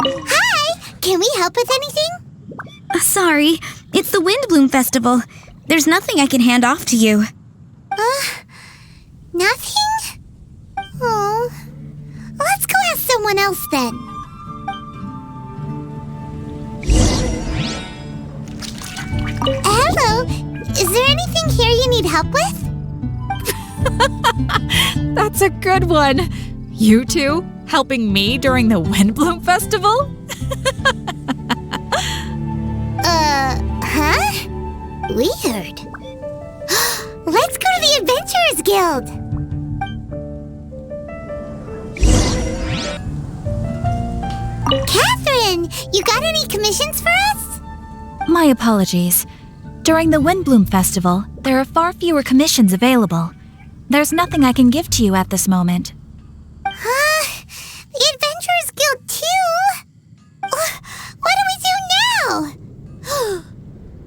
Hi! Can we help with anything? Sorry, it's the Windblume Festival. There's nothing I can hand off to you. Nothing? Oh. Let's go ask someone else then. Hello, is there anything here you need help with? That's a good one. You two helping me during the Windblume Festival? Huh? Weird. Let's go to the Adventurers Guild. Catherine, you got any commissions for us? My apologies. During the Windblume Festival, there are far fewer commissions available. There's nothing I can give to you at this moment. The Adventurers Guild too? What do we do now?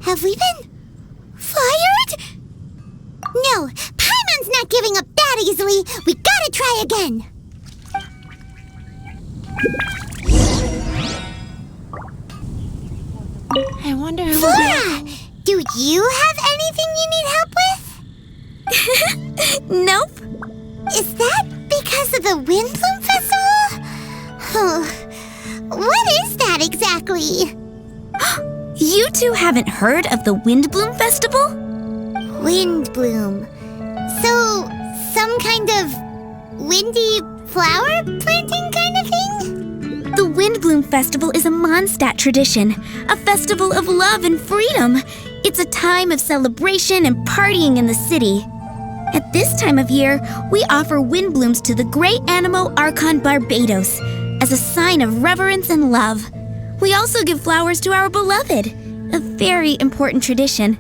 Have we been fired? No, Paimon's not giving up that easily. We gotta try again. I wonder who Flora, do you have anything you need help with? Nope. Is that because of the Windblume Festival? What is that exactly? You two haven't heard of the Windblume Festival? Windblume. So, some kind of windy flower planting kind of thing? The Windblume Festival is a Mondstadt tradition, a festival of love and freedom. It's a time of celebration and partying in the city. At this time of year, we offer windblooms to the great anemo archon Barbados as a sign of reverence and love. We also give flowers to our beloved, a very important tradition.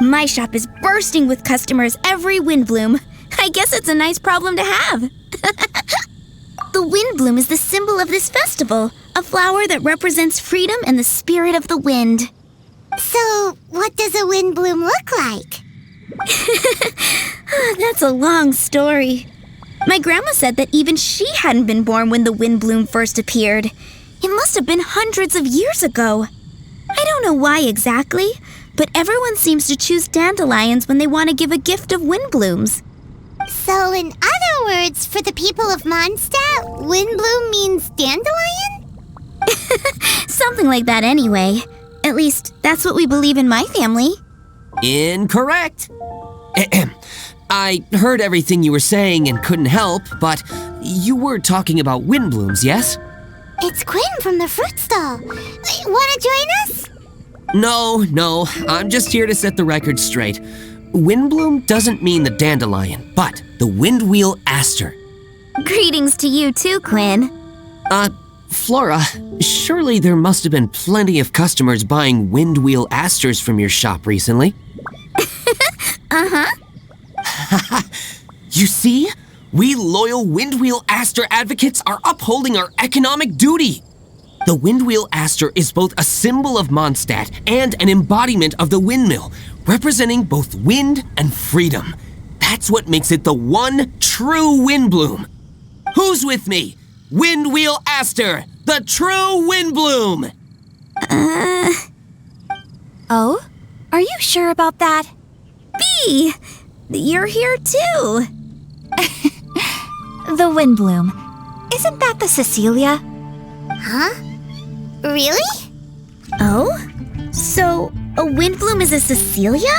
My shop is bursting with customers every Windblume. I guess it's a nice problem to have. The Windblume is the symbol of this festival, a flower that represents freedom and the spirit of the wind. So, what does a windblume look like? That's a long story. My grandma said that even she hadn't been born when the Windblume first appeared. It must have been hundreds of years ago. I don't know why exactly, but everyone seems to choose dandelions when they want to give a gift of windblooms. So, in other words, for the people of Mondstadt, windblume means dandelion? Something like that anyway. At least, that's what we believe in my family. Incorrect. I heard everything you were saying and couldn't help, but you were talking about windblooms, yes? It's Quinn from the fruit stall. Wanna join us? No, I'm just here to set the record straight. Windblume doesn't mean the dandelion, but the windwheel aster. Greetings to you too, Quinn. Flora, surely there must have been plenty of customers buying windwheel asters from your shop recently. Uh-huh. You see? We loyal windwheel aster advocates are upholding our economic duty. The windwheel aster is both a symbol of Mondstadt and an embodiment of the windmill, representing both wind and freedom. That's what makes it the one true windblume. Who's with me? Windwheel aster, the true windblume. Oh? Are you sure about that? Bee! You're here too. The Windblume. Isn't that the Cecilia? Huh? Really? Oh? So, a windblume is a Cecilia?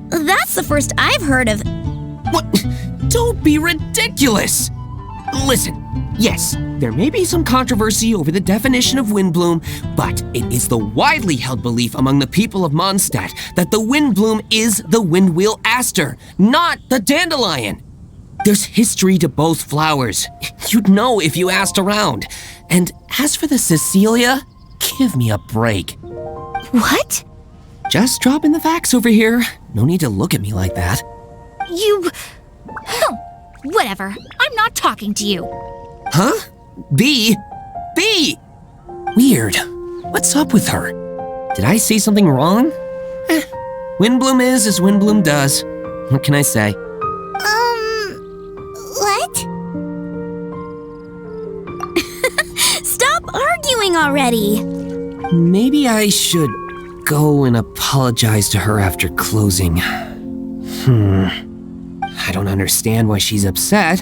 That's the first I've heard of. What? Don't be ridiculous! Listen, yes, there may be some controversy over the definition of windblume, but it is the widely held belief among the people of Mondstadt that the windblume is the windwheel aster, not the dandelion. There's history to both flowers. You'd know if you asked around. And as for the Cecilia, give me a break. What? Just dropping the facts over here. No need to look at me like that. You... Whatever. I'm not talking to you. Huh? Bee? Weird. What's up with her? Did I say something wrong? Windblume is as Windblume does. What can I say? What? already. Maybe I should go and apologize to her after closing. I don't understand why she's upset,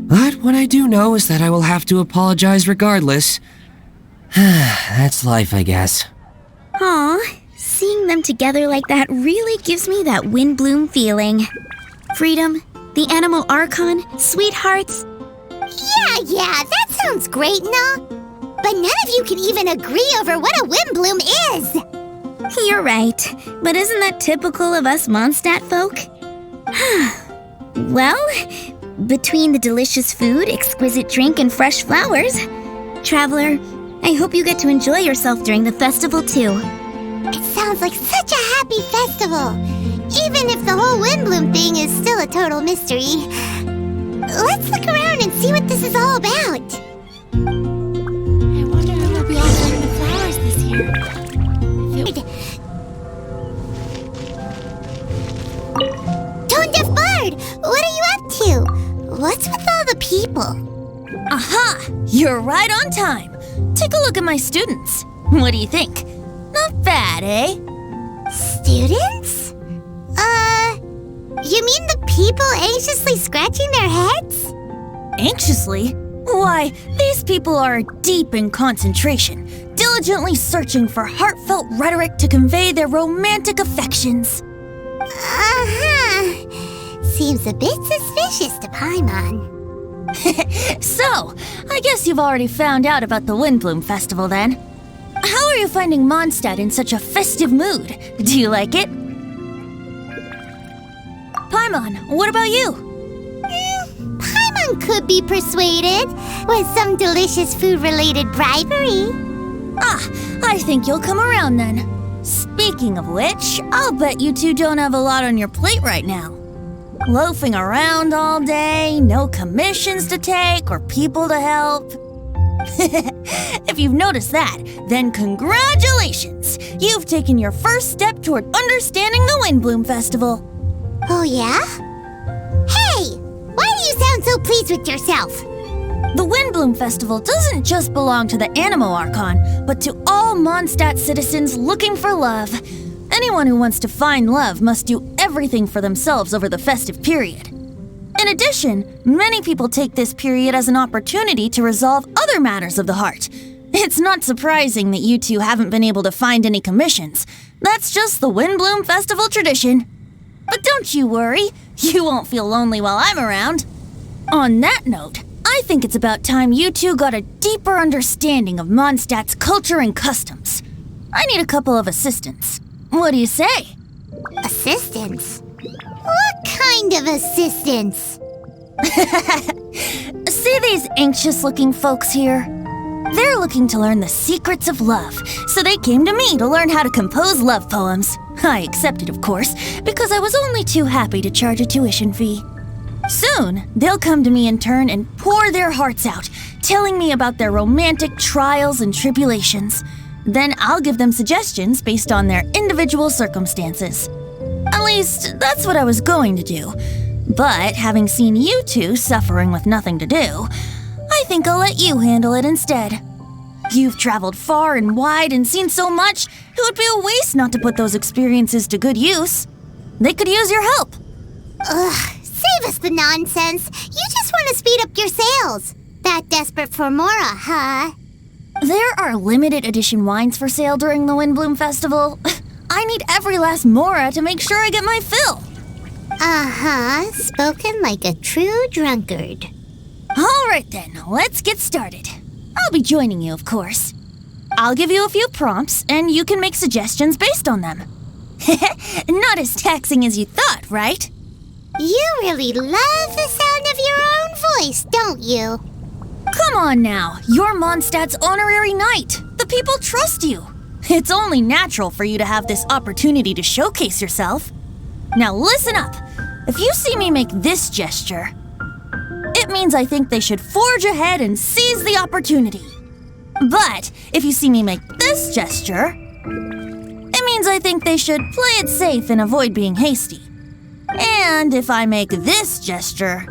but what I do know is that I will have to apologize regardless. That's life, I guess. Aw, seeing them together like that really gives me that Windblume feeling. Freedom, the anemo archon, sweethearts. Yeah, that sounds great and all. But none of you can even agree over what a Windblume is. You're right, but isn't that typical of us Mondstadt folk? Well, between the delicious food, exquisite drink, and fresh flowers, Traveler, I hope you get to enjoy yourself during the festival too. It sounds like such a happy festival, even if the whole Windblume thing is still a total mystery. Let's look around and see what this is all about. I wonder who will be offering the flowers this year. Tone-deaf bird, what are you up to? What's with all the people? Aha! You're right on time. Take a look at my students. What do you think? Not bad, eh? Students? You mean the people anxiously scratching their heads? Anxiously? Why, these people are deep in concentration, diligently searching for heartfelt rhetoric to convey their romantic affections. Seems a bit suspicious to Paimon. So, I guess you've already found out about the Windblume Festival then. How are you finding Mondstadt in such a festive mood? Do you like it? Paimon, what about you? Paimon could be persuaded with some delicious food-related bribery. I think you'll come around then. Speaking of which, I'll bet you two don't have a lot on your plate right now. Loafing around all day, no commissions to take or people to help. If you've noticed that, then congratulations! You've taken your first step toward understanding the Windblume Festival. Oh yeah? Hey! Why do you sound so pleased with yourself? The Windblume Festival doesn't just belong to the Anemo Archon, but to all Mondstadt citizens looking for love. Anyone who wants to find love must do everything for themselves over the festive period. In addition, many people take this period as an opportunity to resolve other matters of the heart. It's not surprising that you two haven't been able to find any commissions. That's just the Windblume Festival tradition. But don't you worry, you won't feel lonely while I'm around. On that note, I think it's about time you two got a deeper understanding of Mondstadt's culture and customs. I need a couple of assistants. What do you say? Assistance? What kind of assistance? See these anxious-looking folks here? They're looking to learn the secrets of love, so they came to me to learn how to compose love poems. I accepted, of course, because I was only too happy to charge a tuition fee. Soon, they'll come to me in turn and pour their hearts out, telling me about their romantic trials and tribulations. Then I'll give them suggestions based on their individual circumstances. At least, that's what I was going to do. But having seen you two suffering with nothing to do, I think I'll let you handle it instead. You've traveled far and wide and seen so much, it would be a waste not to put those experiences to good use. They could use your help. Ugh, save us the nonsense. You just want to speed up your sales. That desperate for Mora, huh? There are limited edition wines for sale during the Windblume Festival. I need every last Mora to make sure I get my fill. Spoken like a true drunkard. All right then, let's get started. I'll be joining you, of course. I'll give you a few prompts, and you can make suggestions based on them. Not as taxing as you thought, right? You really love the sound of your own voice, don't you? Come on now, you're Mondstadt's honorary knight. The people trust you. It's only natural for you to have this opportunity to showcase yourself. Now listen up. If you see me make this gesture, it means I think they should forge ahead and seize the opportunity. But if you see me make this gesture, it means I think they should play it safe and avoid being hasty. And if I make this gesture,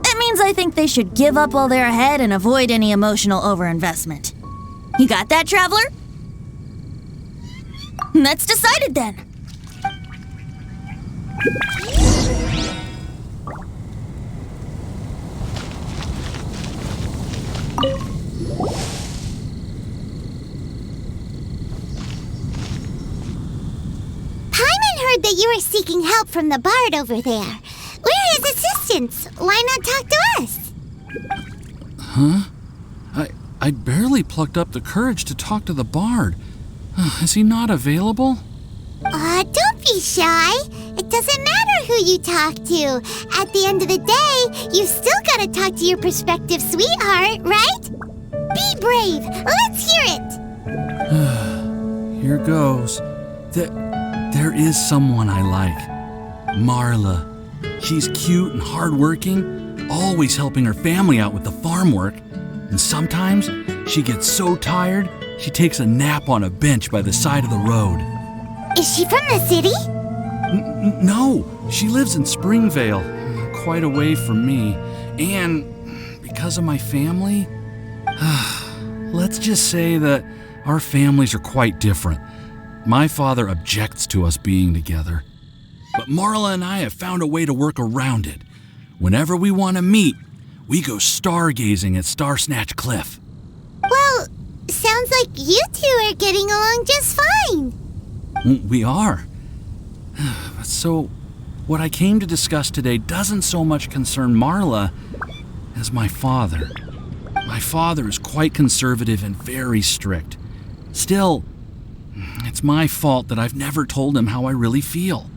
it means I think they should give up while they're ahead and avoid any emotional overinvestment. You got that, traveler? That's decided then. Paimon heard that you were seeking help from the bard over there. We're his assistants. Why not talk to us? Huh? I barely plucked up the courage to talk to the bard. Is he not available? Don't be shy. It doesn't matter who you talk to. At the end of the day, you still gotta talk to your prospective sweetheart, right? Be brave. Let's hear it. Here goes. There is someone I like. Marla. She's cute and hardworking, always helping her family out with the farm work. And sometimes she gets so tired, she takes a nap on a bench by the side of the road. Is she from the city? No, she lives in Springvale, quite away from me. And because of my family, let's just say that our families are quite different. My father objects to us being together. But Marla and I have found a way to work around it. Whenever we want to meet, we go stargazing at Star Snatch Cliff. Well, sounds like you two are getting along just fine. We are. So, what I came to discuss today doesn't so much concern Marla as my father. My father is quite conservative and very strict. Still, it's my fault that I've never told him how I really feel.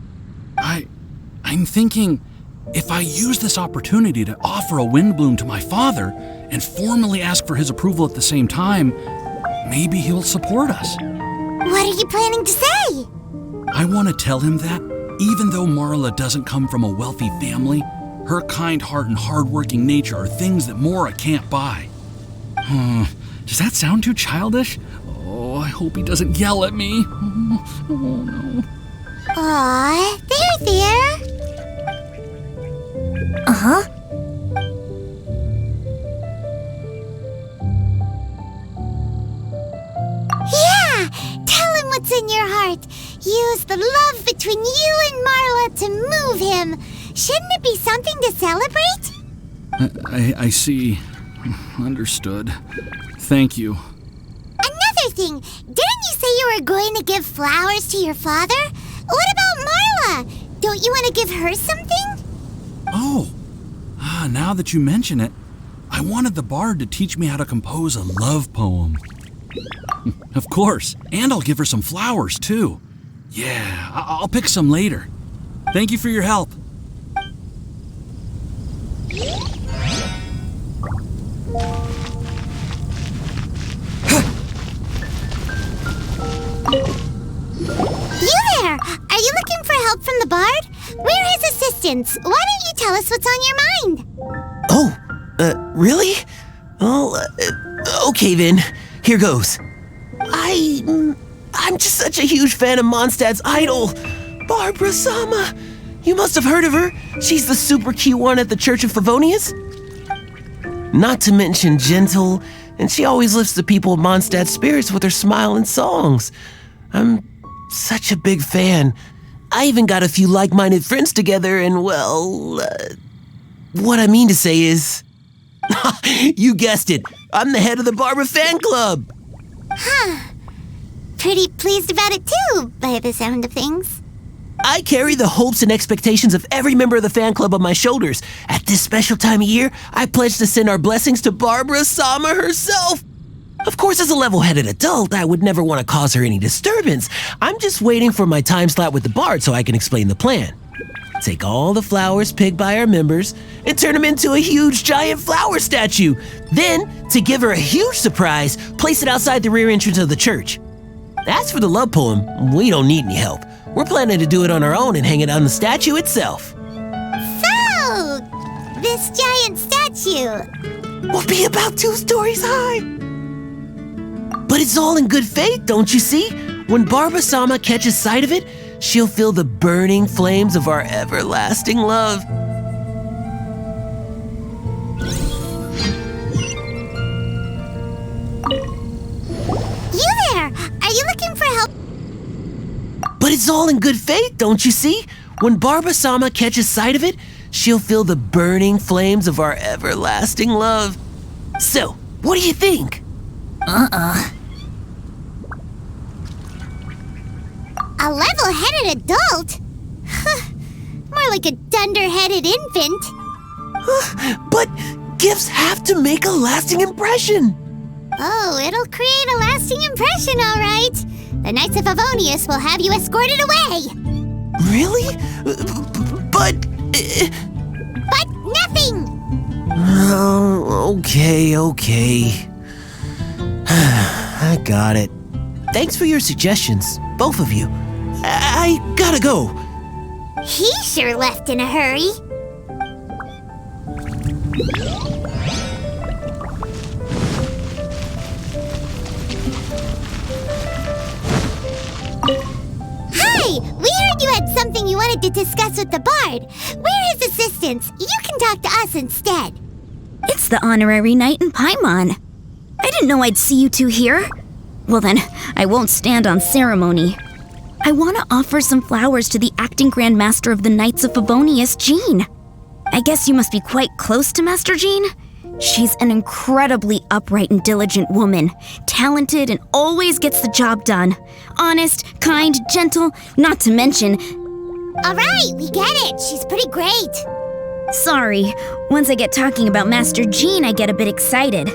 I'm thinking, if I use this opportunity to offer a Windblume to my father and formally ask for his approval at the same time, maybe he'll support us. What are you planning to say? I want to tell him that, even though Marla doesn't come from a wealthy family, her kind heart and hardworking nature are things that Mora can't buy. Does that sound too childish? Oh, I hope he doesn't yell at me. Oh no. Aw, there. Uh-huh. Yeah! Tell him what's in your heart. Use the love between you and Marla to move him. Shouldn't it be something to celebrate? I see. Understood. Thank you. Another thing, didn't you say you were going to give flowers to your father? What about Marla? Don't you want to give her something? Oh, now that you mention it, I wanted the bard to teach me how to compose a love poem. Of course, and I'll give her some flowers too. Yeah, I'll pick some later. Thank you for your help. You there! Are you looking for help from the bard? We're his assistants. Why don't you tell us what's on your mind? Oh, really? Oh, okay then. Here goes. I'm just such a huge fan of Mondstadt's idol, Barbara Sama. You must have heard of her. She's the super cute one at the Church of Favonius. Not to mention gentle, and she always lifts the people of Mondstadt's spirits with her smile and songs. I'm such a big fan. I even got a few like-minded friends together, and well, what I mean to say is, you guessed it, I'm the head of the Barbara fan club. Huh. Pretty pleased about it too, by the sound of things. I carry the hopes and expectations of every member of the fan club on my shoulders. At this special time of year, I pledge to send our blessings to Barbara Sama herself. Of course, as a level-headed adult, I would never want to cause her any disturbance. I'm just waiting for my time slot with the bard so I can explain the plan. Take all the flowers picked by our members and turn them into a huge giant flower statue. Then, to give her a huge surprise, place it outside the rear entrance of the church. As for the love poem, we don't need any help. We're planning to do it on our own and hang it on the statue itself. So, this giant statue will be about 2 stories high. But it's all in good faith, don't you see? When Barbara Sama catches sight of it, she'll feel the burning flames of our everlasting love. But it's all in good faith, don't you see? When Barba-sama catches sight of it, she'll feel the burning flames of our everlasting love. So, what do you think? A level-headed adult? More like a dunder-headed infant. But gifts have to make a lasting impression. Oh, it'll create a lasting impression, all right. The Knights of Favonius will have you escorted away. Really? But... But nothing! Oh, okay. I got it. Thanks for your suggestions, both of you. I gotta go. He sure left in a hurry. Hi! We heard you had something you wanted to discuss with the bard. We're his assistants. You can talk to us instead. It's the honorary knight in Paimon. I didn't know I'd see you two here. Well then, I won't stand on ceremony. I want to offer some flowers to the acting Grand Master of the Knights of Favonius, Jean. I guess you must be quite close to Master Jean? She's an incredibly upright and diligent woman, talented and always gets the job done. Honest, kind, gentle, not to mention... All right, we get it. She's pretty great. Sorry, once I get talking about Master Jean, I get a bit excited.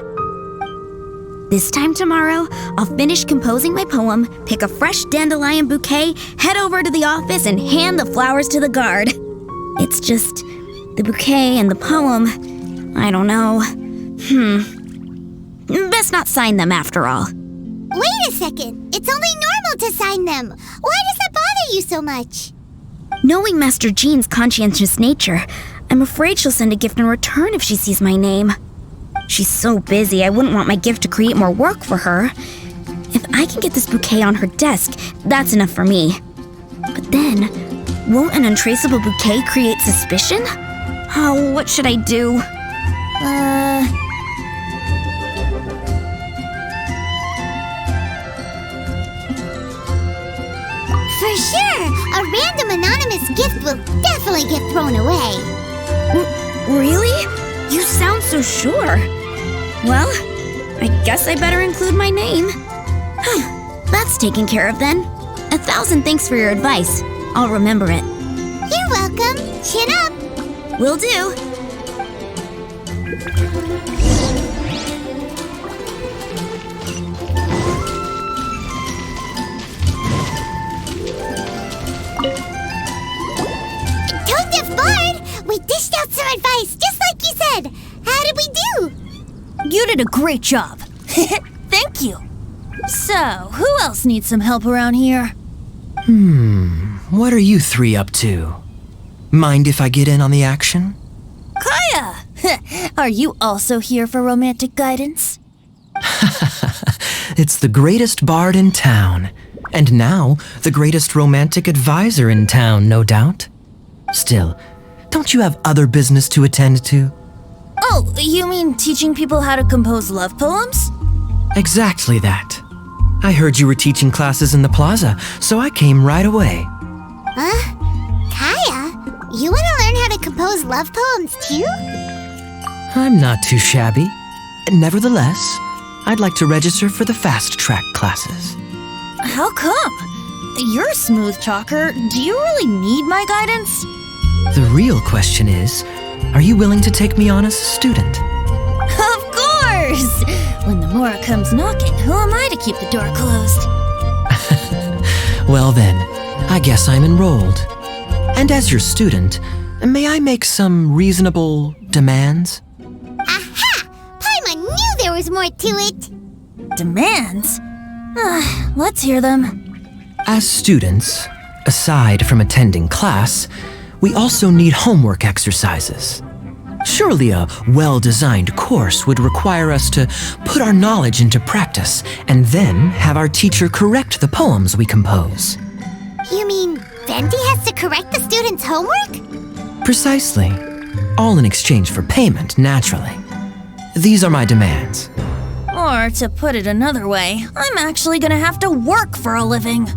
This time tomorrow, I'll finish composing my poem, pick a fresh dandelion bouquet, head over to the office, and hand the flowers to the guard. It's just the bouquet and the poem. I don't know. Best not sign them after all. Wait a second. It's only normal to sign them. Why does that bother you so much? Knowing Master Jean's conscientious nature, I'm afraid she'll send a gift in return if she sees my name. She's so busy, I wouldn't want my gift to create more work for her. If I can get this bouquet on her desk, that's enough for me. But then, won't an untraceable bouquet create suspicion? Oh, what should I do? For sure, a random anonymous gift will definitely get thrown away. Really? You sound so sure. Well, I guess I better include my name. That's taken care of then. 1,000 thanks for your advice. I'll remember it. You're welcome. Chin up. Will do. Tone Deaf Bard! We dished out some advice, just like you said. How did we do? You did a great job. Thank you. So, who else needs some help around here? What are you three up to? Mind if I get in on the action? Kaya! Are you also here for romantic guidance? It's the greatest bard in town. And now, the greatest romantic advisor in town, no doubt. Still, don't you have other business to attend to? Oh, you mean teaching people how to compose love poems? Exactly that. I heard you were teaching classes in the plaza, so I came right away. Huh? Kaya? You want to learn how to compose love poems too? I'm not too shabby. Nevertheless, I'd like to register for the fast-track classes. How come? You're a smooth talker. Do you really need my guidance? The real question is, are you willing to take me on as a student? Of course! When the Mora comes knocking, who am I to keep the door closed? Well then, I guess I'm enrolled. And as your student, may I make some reasonable demands? Aha! Paimon knew there was more to it. Demands? Let's hear them. As students, aside from attending class, we also need homework exercises. Surely a well-designed course would require us to put our knowledge into practice and then have our teacher correct the poems we compose. You mean Venti has to correct the students' homework? Precisely. All in exchange for payment, naturally. These are my demands. Or, to put it another way, I'm actually gonna have to work for a living.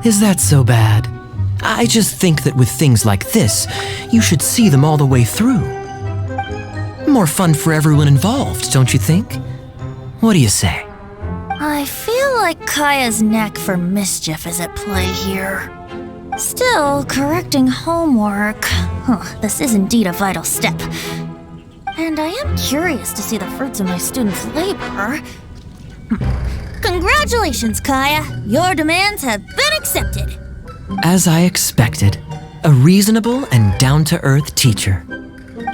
Is that so bad? I just think that with things like this, you should see them all the way through. More fun for everyone involved, don't you think? What do you say? I feel like Kaya's knack for mischief is at play here. Still, correcting homework. This is indeed a vital step. And I am curious to see the fruits of my students' labor. Congratulations, Kaya! Your demands have been accepted. As I expected, a reasonable and down-to-earth teacher.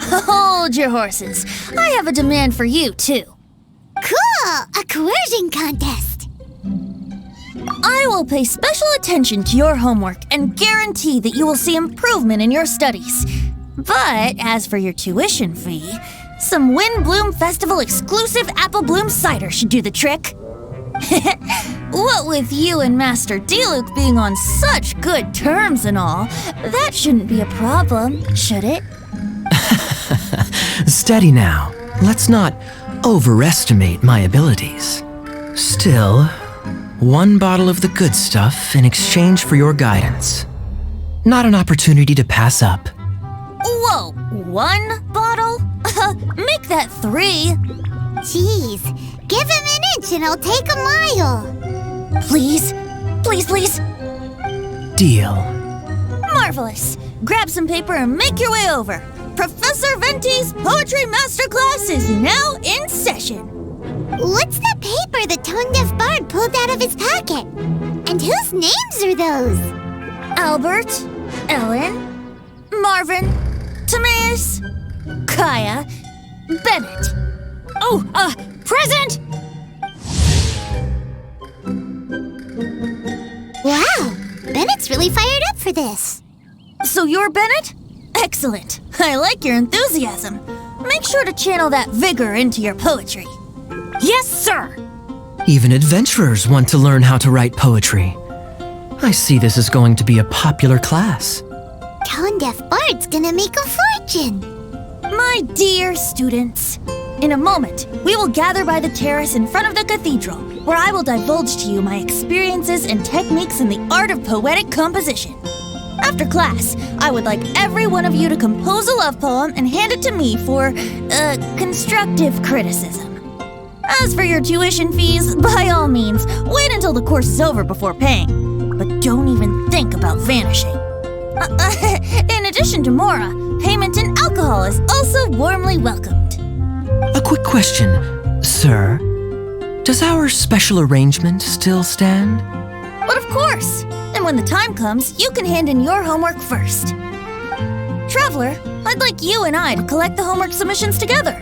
Hold your horses. I have a demand for you, too. Cool! A coercion contest! I will pay special attention to your homework and guarantee that you will see improvement in your studies. But as for your tuition fee, some Windblume Festival exclusive apple bloom cider should do the trick. What with you and Master Diluc being on such good terms and all, that shouldn't be a problem, should it? Steady now. Let's not overestimate my abilities. Still, one bottle of the good stuff in exchange for your guidance. Not an opportunity to pass up. Whoa, one bottle? Make that 3. Jeez, give him an inch and I'll take a mile. Please, please, please. Deal. Marvelous. Grab some paper and make your way over. Professor Venti's Poetry Masterclass is now in session. What's the paper the tone-deaf bard pulled out of his pocket? And whose names are those? Albert, Ellen, Marvin, Timaeus, Kaya, Bennett. Oh, present! Wow, Bennett's really fired up for this. So you're Bennett? Excellent. I like your enthusiasm. Make sure to channel that vigor into your poetry. Yes, sir! Even adventurers want to learn how to write poetry. I see this is going to be a popular class. Tone-deaf bard's gonna make a fortune. My dear students, in a moment, we will gather by the terrace in front of the cathedral, where I will divulge to you my experiences and techniques in the art of poetic composition. After class, I would like every one of you to compose a love poem and hand it to me for, constructive criticism. As for your tuition fees, by all means, wait until the course is over before paying. But don't even think about vanishing. In addition to Mora, payment in alcohol is also warmly welcomed. A quick question, sir. Does our special arrangement still stand? But of course! And when the time comes, you can hand in your homework first. Traveler, I'd like you and I to collect the homework submissions together.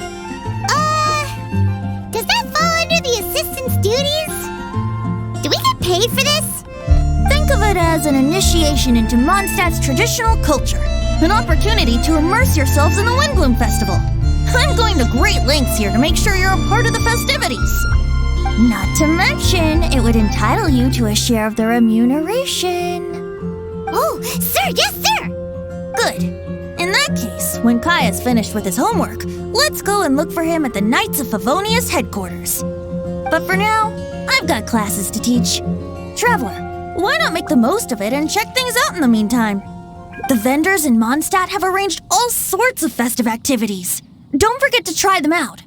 Does that fall under the assistant's duties? Do we get paid for this? Think of it as an initiation into Mondstadt's traditional culture. An opportunity to immerse yourselves in the Windblume Festival. I'm going to great lengths here to make sure you're a part of the festivities. Not to mention, it would entitle you to a share of the remuneration. Oh, sir, yes, sir! Good. In that case, when Kaya's finished with his homework, let's go and look for him at the Knights of Favonia's headquarters. But for now, I've got classes to teach. Traveler, why not make the most of it and check things out in the meantime? The vendors in Mondstadt have arranged all sorts of festive activities. Don't forget to try them out.